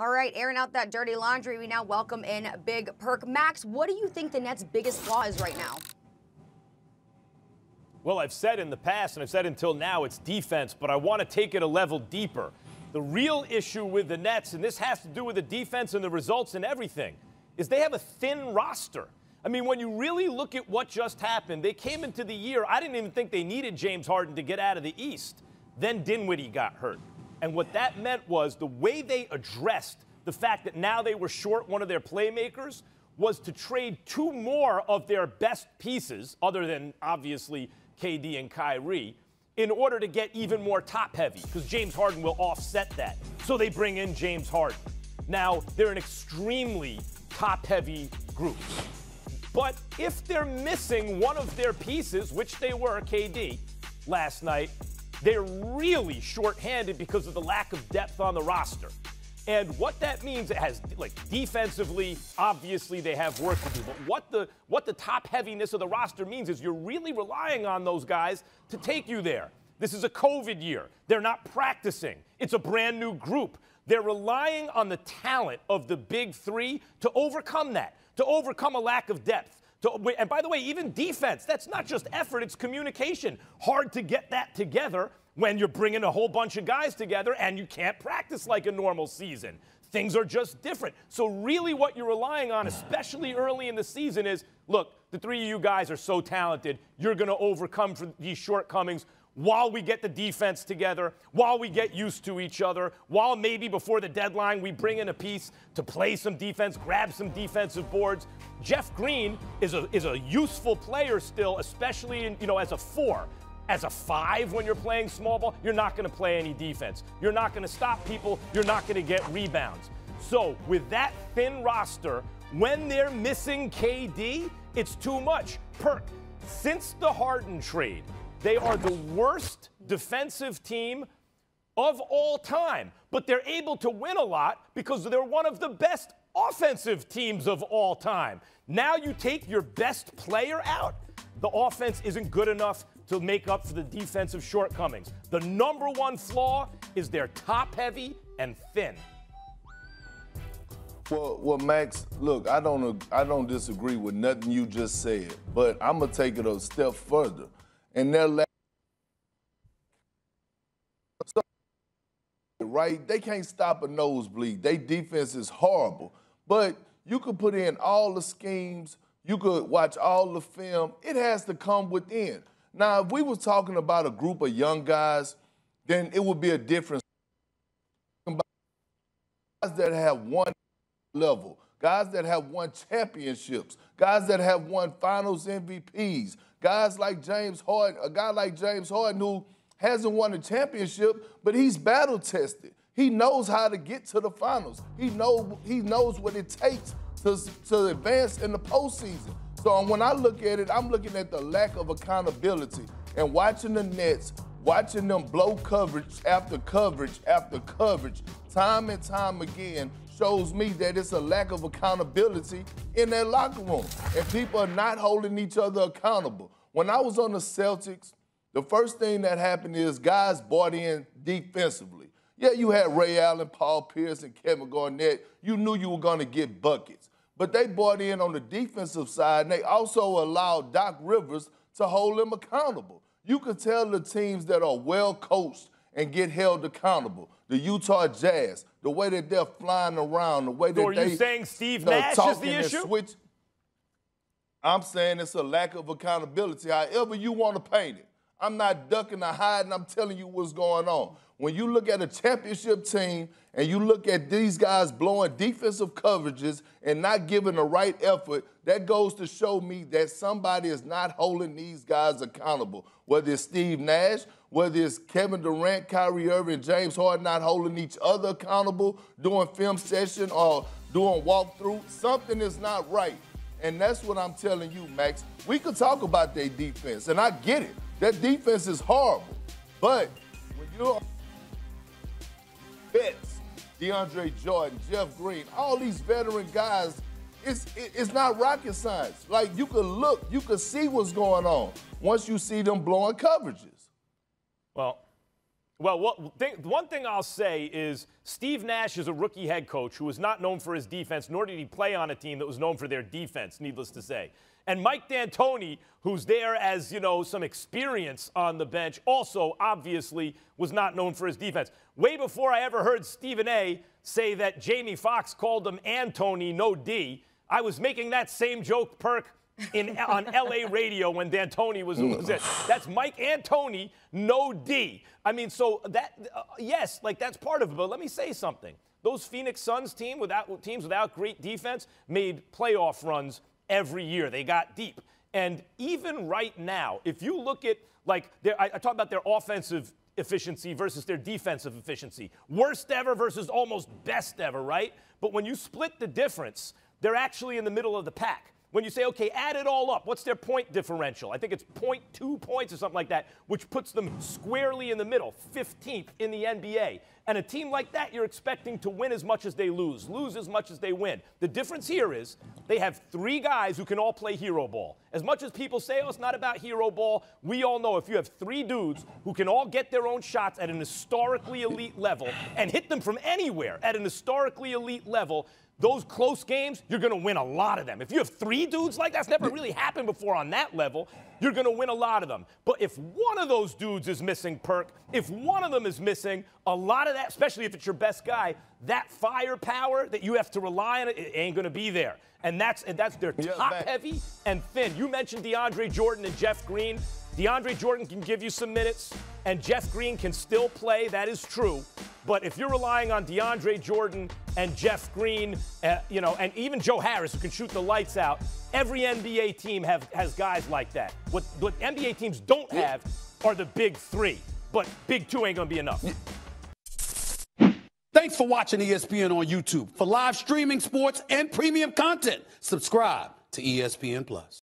All right, airing out that dirty laundry, we now welcome in Big Perk. Max, what do you think the Nets' biggest flaw is right now? Well, I've said in the past, and I've said until now, it's defense, but I want to take it a level deeper. The real issue with the Nets, and this has to do with the defense and the results and everything, is they have a thin roster. I mean, when you really look at what just happened, they came into the year, I didn't even think they needed James Harden to get out of the East. Then Dinwiddie got hurt. And what that meant was the way they addressed the fact that now they were short one of their playmakers was to trade two more of their best pieces, other than obviously KD and Kyrie, in order to get even more top-heavy, because James Harden will offset that. So they bring in James Harden. Now, they're an extremely top-heavy group. But if they're missing one of their pieces, which they were, KD, last night, they're really short-handed because of the lack of depth on the roster. And what that means, it has, like, defensively, obviously they have work to do. But what the top heaviness of the roster means is you're really relying on those guys to take you there. This is a COVID year. They're not practicing. It's a brand new group. They're relying on the talent of the big three to overcome that, to overcome a lack of depth. And by the way, even defense, that's not just effort, it's communication. Hard to get that together when you're bringing a whole bunch of guys together and you can't practice like a normal season. Things are just different. So really what you're relying on, especially early in the season, is, look, the three of you guys are so talented, you're going to overcome these shortcomings while we get the defense together, while we get used to each other, while maybe before the deadline we bring in a piece to play some defense, grab some defensive boards. Jeff Green is a useful player still, especially as a 4. As a 5, when you're playing small ball, you're not going to play any defense. You're not going to stop people. You're not going to get rebounds. So with that thin roster, when they're missing KD, it's too much. Perk, since the Harden trade, they are the worst defensive team of all time. But they're able to win a lot because they're one of the best offensive teams of all time. Now you take your best player out, the offense isn't good enough to make up for the defensive shortcomings. The number one flaw is they're top-heavy and thin. Well, Max, look, I don't disagree with nothing you just said, but I'm gonna take it a step further. And they're right, they can't stop a nosebleed. Their defense is horrible, but you could put in all the schemes, you could watch all the film. It has to come within. Now, if we were talking about a group of young guys, then it would be a difference. Guys that have won level, guys that have won championships, guys that have won finals MVPs, guys like James Harden, a guy like James Harden who hasn't won a championship, but he's battle-tested. He knows how to get to the finals. He knows what it takes to advance in the postseason. So when I look at it, I'm looking at the lack of accountability and watching the Nets, watching them blow coverage after coverage after coverage, time and time again, shows me that it's a lack of accountability in their locker room. And people are not holding each other accountable. When I was on the Celtics, the first thing that happened is guys bought in defensively. Yeah, you had Ray Allen, Paul Pierce, and Kevin Garnett. You knew you were going to get buckets. But they bought in on the defensive side, and they also allowed Doc Rivers to hold them accountable. You could tell the teams that are well coached and get held accountable. The Utah Jazz, the way that they're flying around, the way that so are you saying Steve Nash is the issue? I'm saying it's a lack of accountability, however you want to paint it. I'm not ducking or hiding. I'm telling you what's going on. When you look at a championship team and you look at these guys blowing defensive coverages and not giving the right effort, that goes to show me that somebody is not holding these guys accountable. Whether it's Steve Nash, whether it's Kevin Durant, Kyrie Irving, James Harden not holding each other accountable, doing film session or doing walkthrough, something is not right. And that's what I'm telling you, Max. We could talk about their defense, and I get it. That defense is horrible. But when you're vets, DeAndre Jordan, Jeff Green, all these veteran guys, it's not rocket science. Like, you could look, you could see what's going on once you see them blowing coverages. Well, Well, one thing I'll say is Steve Nash is a rookie head coach who was not known for his defense, nor did he play on a team that was known for their defense, needless to say. And Mike D'Antoni, who's there as, some experience on the bench, also obviously was not known for his defense. Way before I ever heard Stephen A. say that Jamie Foxx called him Antony, no D, I was making that same joke, Perk, on LA radio when D'Antoni was it. That's Mike Antony, no D. I mean, so that, yes, that's part of it. But let me say something. Those Phoenix Suns teams without great defense made playoff runs every year. They got deep. And even right now, if you look at, I talk about their offensive efficiency versus their defensive efficiency. Worst ever versus almost best ever, right? But when you split the difference, they're actually in the middle of the pack. When you say, okay, add it all up, what's their point differential? I think it's 0.2 points or something like that, which puts them squarely in the middle, 15th in the NBA. And a team like that, you're expecting to win as much as they lose as much as they win. The difference here is they have 3 guys who can all play hero ball. As much as people say, oh, it's not about hero ball, we all know if you have 3 dudes who can all get their own shots at an historically elite level and hit them from anywhere at an historically elite level, those close games, you're going to win a lot of them. If you have 3 dudes like that's never really happened before on that level, you're going to win a lot of them. But if one of those dudes is missing, Perk, if one of them is missing, a lot of that, especially if it's your best guy, that firepower that you have to rely on, it ain't going to be there. And that's their top-heavy and thin. You mentioned DeAndre Jordan and Jeff Green. DeAndre Jordan can give you some minutes, and Jeff Green can still play. That is true. But if you're relying on DeAndre Jordan and Jeff Green, and even Joe Harris, who can shoot the lights out, every NBA team has guys like that. What NBA teams don't have are the big 3. But big 2 ain't going to be enough. Thanks for watching ESPN on YouTube. For live streaming sports and premium content, subscribe to ESPN+.